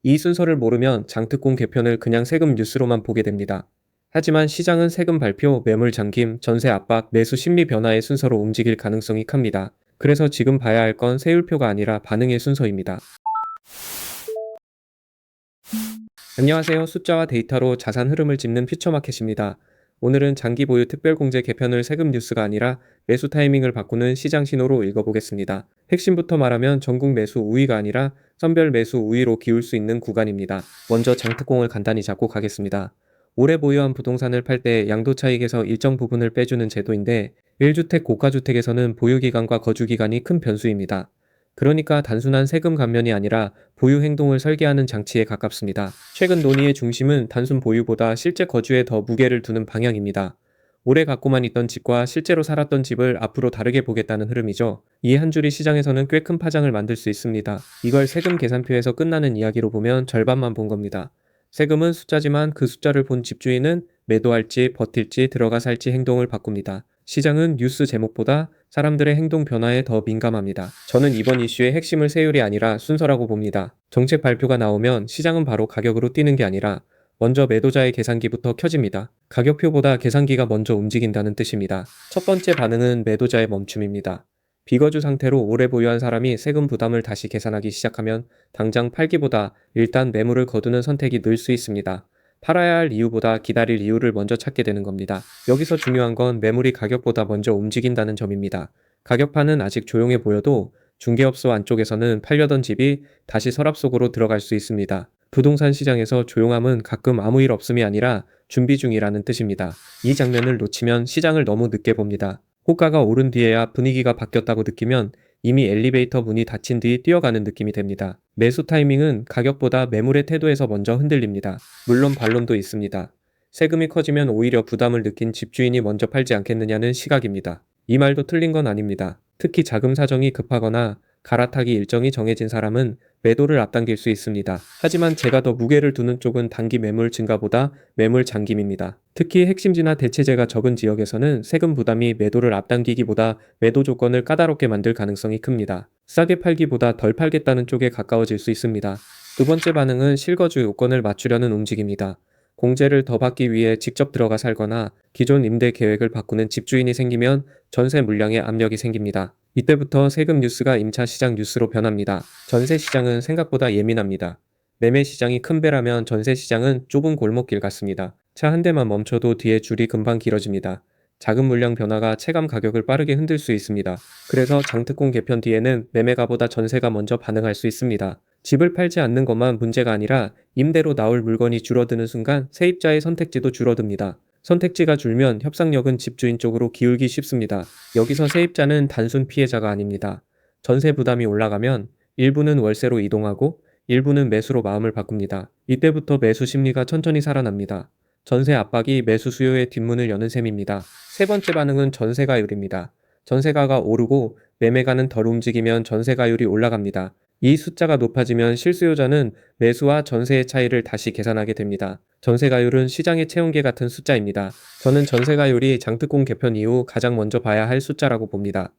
이 순서를 모르면 장특공 개편을 그냥 세금 뉴스로만 보게 됩니다. 하지만 시장은 세금 발표, 매물 잠김, 전세 압박, 매수 심리 변화의 순서로 움직일 가능성이 큽니다. 그래서 지금 봐야 할 건 세율표가 아니라 반응의 순서입니다. 안녕하세요. 숫자와 데이터로 자산 흐름을 짚는 퓨처마켓입니다. 오늘은 장기 보유 특별공제 개편을 세금 뉴스가 아니라 매수 타이밍을 바꾸는 시장 신호로 읽어보겠습니다. 핵심부터 말하면 전국 매수 우위가 아니라 선별 매수 우위로 기울 수 있는 구간입니다. 먼저 장특공을 간단히 잡고 가겠습니다. 오래 보유한 부동산을 팔 때 양도 차익에서 일정 부분을 빼주는 제도인데 1주택 고가주택에서는 보유기간과 거주기간이 큰 변수입니다. 그러니까 단순한 세금 감면이 아니라 보유 행동을 설계하는 장치에 가깝습니다. 최근 논의의 중심은 단순 보유보다 실제 거주에 더 무게를 두는 방향입니다. 오래 갖고만 있던 집과 실제로 살았던 집을 앞으로 다르게 보겠다는 흐름이죠. 이 한 줄이 시장에서는 꽤 큰 파장을 만들 수 있습니다. 이걸 세금 계산표에서 끝나는 이야기로 보면 절반만 본 겁니다. 세금은 숫자지만 그 숫자를 본 집주인은 매도할지 버틸지 들어가 살지 행동을 바꿉니다. 시장은 뉴스 제목보다 사람들의 행동 변화에 더 민감합니다. 저는 이번 이슈의 핵심을 세율이 아니라 순서라고 봅니다. 정책 발표가 나오면 시장은 바로 가격으로 뛰는 게 아니라 먼저 매도자의 계산기부터 켜집니다. 가격표보다 계산기가 먼저 움직인다는 뜻입니다. 첫 번째 반응은 매도자의 멈춤입니다. 비거주 상태로 오래 보유한 사람이 세금 부담을 다시 계산하기 시작하면 당장 팔기보다 일단 매물을 거두는 선택이 늘 수 있습니다. 팔아야 할 이유보다 기다릴 이유를 먼저 찾게 되는 겁니다. 여기서 중요한 건 매물이 가격보다 먼저 움직인다는 점입니다. 가격판은 아직 조용해 보여도 중개업소 안쪽에서는 팔려던 집이 다시 서랍 속으로 들어갈 수 있습니다. 부동산 시장에서 조용함은 가끔 아무 일 없음이 아니라 준비 중이라는 뜻입니다. 이 장면을 놓치면 시장을 너무 늦게 봅니다. 호가가 오른 뒤에야 분위기가 바뀌었다고 느끼면 이미 엘리베이터 문이 닫힌 뒤 뛰어가는 느낌이 됩니다. 매수 타이밍은 가격보다 매물의 태도에서 먼저 흔들립니다. 물론 반론도 있습니다. 세금이 커지면 오히려 부담을 느낀 집주인이 먼저 팔지 않겠느냐는 시각입니다. 이 말도 틀린 건 아닙니다. 특히 자금 사정이 급하거나 갈아타기 일정이 정해진 사람은 매도를 앞당길 수 있습니다. 하지만 제가 더 무게를 두는 쪽은 단기 매물 증가보다 매물 잠김입니다. 특히 핵심지나 대체재가 적은 지역에서는 세금 부담이 매도를 앞당기기보다 매도 조건을 까다롭게 만들 가능성이 큽니다. 싸게 팔기보다 덜 팔겠다는 쪽에 가까워질 수 있습니다. 두 번째 반응은 실거주 요건을 맞추려는 움직임입니다. 공제를 더 받기 위해 직접 들어가 살거나 기존 임대 계획을 바꾸는 집주인이 생기면 전세 물량에 압력이 생깁니다. 이때부터 세금 뉴스가 임차 시장 뉴스로 변합니다. 전세 시장은 생각보다 예민합니다. 매매 시장이 큰 배라면 전세 시장은 좁은 골목길 같습니다. 차 한 대만 멈춰도 뒤에 줄이 금방 길어집니다. 작은 물량 변화가 체감 가격을 빠르게 흔들 수 있습니다. 그래서 장특공 개편 뒤에는 매매가보다 전세가 먼저 반응할 수 있습니다. 집을 팔지 않는 것만 문제가 아니라 임대로 나올 물건이 줄어드는 순간 세입자의 선택지도 줄어듭니다. 선택지가 줄면 협상력은 집주인 쪽으로 기울기 쉽습니다. 여기서 세입자는 단순 피해자가 아닙니다. 전세 부담이 올라가면 일부는 월세로 이동하고 일부는 매수로 마음을 바꿉니다. 이때부터 매수 심리가 천천히 살아납니다. 전세 압박이 매수 수요의 뒷문을 여는 셈입니다. 세 번째 반응은 전세가율입니다. 전세가가 오르고 매매가는 덜 움직이면 전세가율이 올라갑니다. 이 숫자가 높아지면 실수요자는 매수와 전세의 차이를 다시 계산하게 됩니다. 전세가율은 시장의 체온계 같은 숫자입니다. 저는 전세가율이 장특공 개편 이후 가장 먼저 봐야 할 숫자라고 봅니다.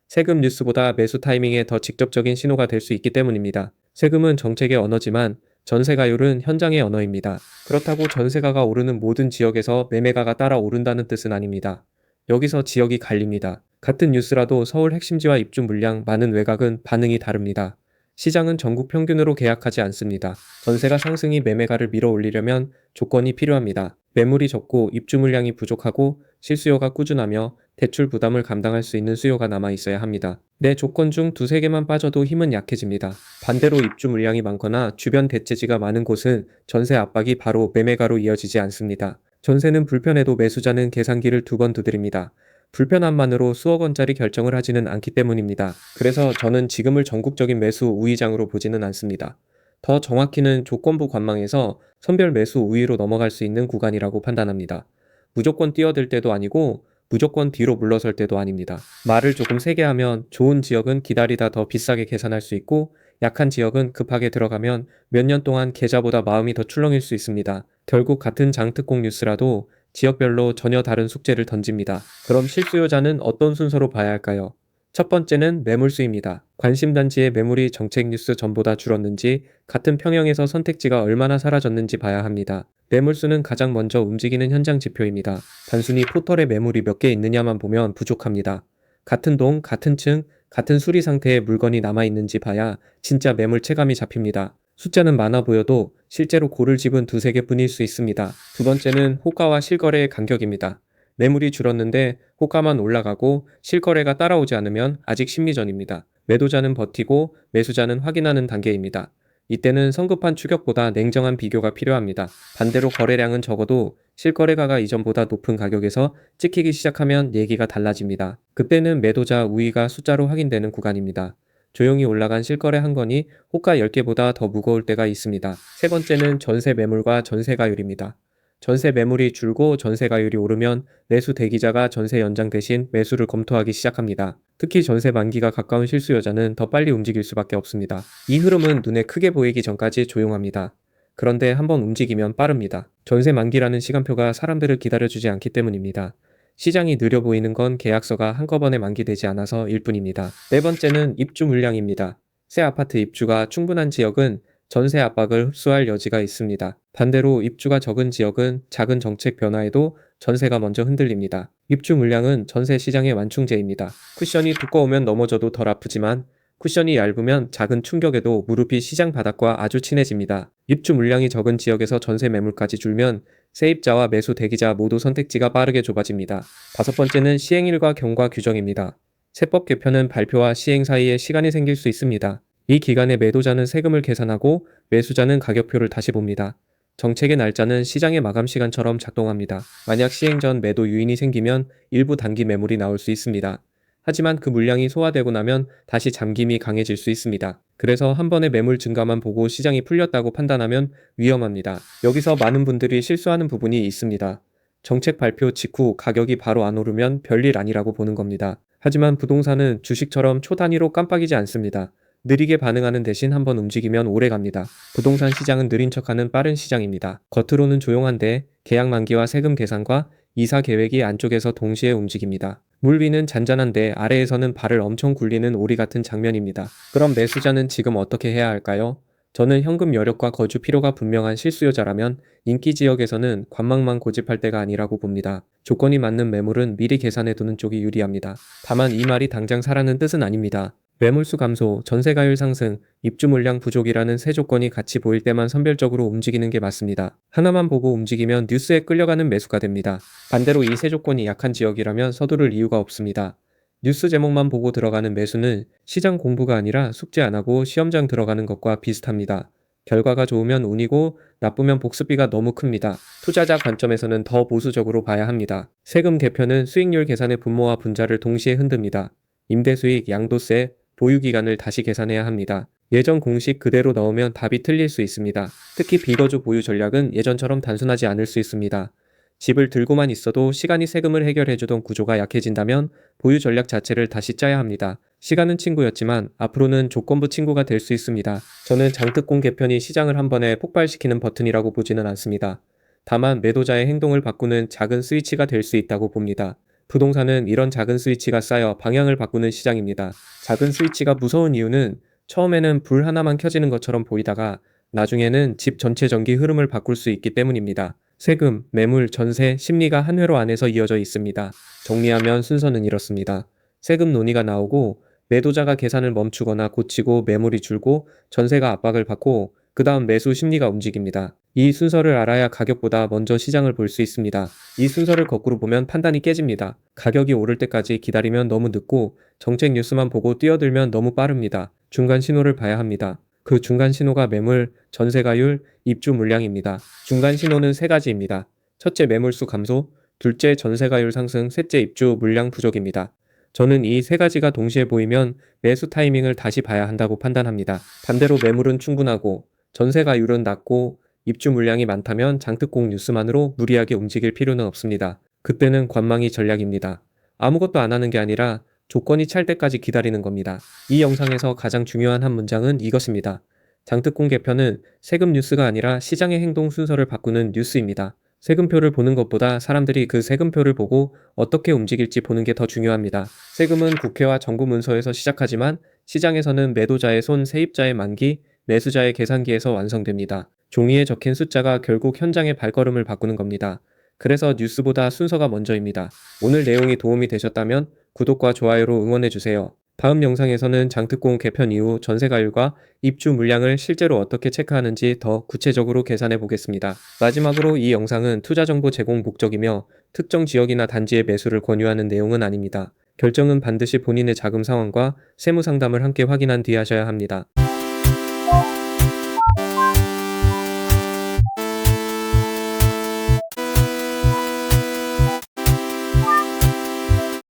세금 뉴스보다 매수 타이밍에 더 직접적인 신호가 될 수 있기 때문입니다. 세금은 정책의 언어지만 전세가율은 현장의 언어입니다. 그렇다고 전세가가 오르는 모든 지역에서 매매가가 따라 오른다는 뜻은 아닙니다. 여기서 지역이 갈립니다. 같은 뉴스라도 서울 핵심지와 입주 물량 많은 외곽은 반응이 다릅니다. 시장은 전국 평균으로 계약하지 않습니다. 전세가 상승이 매매가를 밀어 올리려면 조건이 필요합니다. 매물이 적고 입주 물량이 부족하고 실수요가 꾸준하며 대출 부담을 감당할 수 있는 수요가 남아 있어야 합니다. 내 조건 중 두세 개만 빠져도 힘은 약해집니다. 반대로 입주 물량이 많거나 주변 대체지가 많은 곳은 전세 압박이 바로 매매가로 이어지지 않습니다. 전세는 불편해도 매수자는 계산기를 두 번 두드립니다. 불편함만으로 수억 원짜리 결정을 하지는 않기 때문입니다. 그래서 저는 지금을 전국적인 매수 우위장으로 보지는 않습니다. 더 정확히는 조건부 관망에서 선별 매수 우위로 넘어갈 수 있는 구간이라고 판단합니다. 무조건 뛰어들 때도 아니고 무조건 뒤로 물러설 때도 아닙니다. 말을 조금 세게 하면 좋은 지역은 기다리다 더 비싸게 계산할 수 있고 약한 지역은 급하게 들어가면 몇 년 동안 계좌보다 마음이 더 출렁일 수 있습니다. 결국 같은 장특공 뉴스라도 지역별로 전혀 다른 숙제를 던집니다. 그럼 실수요자는 어떤 순서로 봐야 할까요? 첫 번째는 매물수입니다. 관심단지의 매물이 정책 뉴스 전보다 줄었는지, 같은 평형에서 선택지가 얼마나 사라졌는지 봐야 합니다. 매물수는 가장 먼저 움직이는 현장 지표입니다. 단순히 포털에 매물이 몇 개 있느냐만 보면 부족합니다. 같은 동, 같은 층, 같은 수리 상태의 물건이 남아있는지 봐야 진짜 매물 체감이 잡힙니다. 숫자는 많아 보여도 실제로 고를 집은 두세 개뿐일 수 있습니다. 두 번째는 호가와 실거래의 간격입니다. 매물이 줄었는데 호가만 올라가고 실거래가 따라오지 않으면 아직 심리전입니다. 매도자는 버티고 매수자는 확인하는 단계입니다. 이때는 성급한 추격보다 냉정한 비교가 필요합니다. 반대로 거래량은 적어도 실거래가가 이전보다 높은 가격에서 찍히기 시작하면 얘기가 달라집니다. 그때는 매도자 우위가 숫자로 확인되는 구간입니다. 조용히 올라간 실거래 한 건이 호가 10개보다 더 무거울 때가 있습니다. 세 번째는 전세 매물과 전세가율입니다. 전세 매물이 줄고 전세가율이 오르면 매수 대기자가 전세 연장 대신 매수를 검토하기 시작합니다. 특히 전세 만기가 가까운 실수요자는 더 빨리 움직일 수밖에 없습니다. 이 흐름은 눈에 크게 보이기 전까지 조용합니다. 그런데 한번 움직이면 빠릅니다. 전세 만기라는 시간표가 사람들을 기다려주지 않기 때문입니다. 시장이 느려 보이는 건 계약서가 한꺼번에 만기되지 않아서일 뿐입니다. 네 번째는 입주 물량입니다. 새 아파트 입주가 충분한 지역은 전세 압박을 흡수할 여지가 있습니다. 반대로 입주가 적은 지역은 작은 정책 변화에도 전세가 먼저 흔들립니다. 입주 물량은 전세 시장의 완충제입니다. 쿠션이 두꺼우면 넘어져도 덜 아프지만 쿠션이 얇으면 작은 충격에도 무릎이 시장 바닥과 아주 친해집니다. 입주 물량이 적은 지역에서 전세 매물까지 줄면 세입자와 매수 대기자 모두 선택지가 빠르게 좁아집니다. 다섯 번째는 시행일과 경과 규정입니다. 세법 개편은 발표와 시행 사이에 시간이 생길 수 있습니다. 이 기간에 매도자는 세금을 계산하고 매수자는 가격표를 다시 봅니다. 정책의 날짜는 시장의 마감 시간처럼 작동합니다. 만약 시행 전 매도 유인이 생기면 일부 단기 매물이 나올 수 있습니다. 하지만 그 물량이 소화되고 나면 다시 잠김이 강해질 수 있습니다. 그래서 한 번에 매물 증가만 보고 시장이 풀렸다고 판단하면 위험합니다. 여기서 많은 분들이 실수하는 부분이 있습니다. 정책 발표 직후 가격이 바로 안 오르면 별일 아니라고 보는 겁니다. 하지만 부동산은 주식처럼 초 단위로 깜빡이지 않습니다. 느리게 반응하는 대신 한번 움직이면 오래 갑니다. 부동산 시장은 느린 척하는 빠른 시장입니다. 겉으로는 조용한데 계약 만기와 세금 계산과 이사 계획이 안쪽에서 동시에 움직입니다. 물 위는 잔잔한데 아래에서는 발을 엄청 굴리는 오리 같은 장면입니다. 그럼 매수자는 지금 어떻게 해야 할까요? 저는 현금 여력과 거주 필요가 분명한 실수요자라면 인기 지역에서는 관망만 고집할 때가 아니라고 봅니다. 조건이 맞는 매물은 미리 계산해 두는 쪽이 유리합니다. 다만 이 말이 당장 사라는 뜻은 아닙니다. 매물수 감소, 전세가율 상승, 입주 물량 부족이라는 세 조건이 같이 보일 때만 선별적으로 움직이는 게 맞습니다. 하나만 보고 움직이면 뉴스에 끌려가는 매수가 됩니다. 반대로 이 세 조건이 약한 지역이라면 서두를 이유가 없습니다. 뉴스 제목만 보고 들어가는 매수는 시장 공부가 아니라 숙제 안 하고 시험장 들어가는 것과 비슷합니다. 결과가 좋으면 운이고 나쁘면 복습비가 너무 큽니다. 투자자 관점에서는 더 보수적으로 봐야 합니다. 세금 개편은 수익률 계산의 분모와 분자를 동시에 흔듭니다. 임대수익, 양도세, 보유기간을 다시 계산해야 합니다. 예전 공식 그대로 넣으면 답이 틀릴 수 있습니다. 특히 비거주 보유 전략은 예전처럼 단순하지 않을 수 있습니다. 집을 들고만 있어도 시간이 세금을 해결해주던 구조가 약해진다면 보유 전략 자체를 다시 짜야 합니다. 시간은 친구였지만 앞으로는 조건부 친구가 될 수 있습니다. 저는 장특공 개편이 시장을 한 번에 폭발시키는 버튼이라고 보지는 않습니다. 다만 매도자의 행동을 바꾸는 작은 스위치가 될 수 있다고 봅니다. 부동산은 이런 작은 스위치가 쌓여 방향을 바꾸는 시장입니다. 작은 스위치가 무서운 이유는 처음에는 불 하나만 켜지는 것처럼 보이다가 나중에는 집 전체 전기 흐름을 바꿀 수 있기 때문입니다. 세금, 매물, 전세, 심리가 한 회로 안에서 이어져 있습니다. 정리하면 순서는 이렇습니다. 세금 논의가 나오고 매도자가 계산을 멈추거나 고치고 매물이 줄고 전세가 압박을 받고 그 다음 매수 심리가 움직입니다. 이 순서를 알아야 가격보다 먼저 시장을 볼 수 있습니다. 이 순서를 거꾸로 보면 판단이 깨집니다. 가격이 오를 때까지 기다리면 너무 늦고 정책 뉴스만 보고 뛰어들면 너무 빠릅니다. 중간 신호를 봐야 합니다. 그 중간 신호가 매물, 전세가율, 입주 물량입니다. 중간 신호는 세 가지입니다. 첫째 매물수 감소, 둘째 전세가율 상승, 셋째 입주 물량 부족입니다. 저는 이 세 가지가 동시에 보이면 매수 타이밍을 다시 봐야 한다고 판단합니다. 반대로 매물은 충분하고 전세가율은 낮고 입주 물량이 많다면 장특공 뉴스만으로 무리하게 움직일 필요는 없습니다. 그때는 관망이 전략입니다. 아무것도 안 하는 게 아니라 조건이 찰 때까지 기다리는 겁니다. 이 영상에서 가장 중요한 한 문장은 이것입니다. 장특공 개편은 세금 뉴스가 아니라 시장의 행동 순서를 바꾸는 뉴스입니다. 세금표를 보는 것보다 사람들이 그 세금표를 보고 어떻게 움직일지 보는 게 더 중요합니다. 세금은 국회와 정부 문서에서 시작하지만 시장에서는 매도자의 손 세입자의 만기, 매수자의 계산기에서 완성됩니다. 종이에 적힌 숫자가 결국 현장의 발걸음을 바꾸는 겁니다. 그래서 뉴스보다 순서가 먼저입니다. 오늘 내용이 도움이 되셨다면 구독과 좋아요로 응원해주세요. 다음 영상에서는 장특공 개편 이후 전세가율과 입주 물량을 실제로 어떻게 체크하는지 더 구체적으로 계산해 보겠습니다. 마지막으로 이 영상은 투자 정보 제공 목적이며 특정 지역이나 단지의 매수를 권유하는 내용은 아닙니다. 결정은 반드시 본인의 자금 상황과 세무 상담을 함께 확인한 뒤 하셔야 합니다.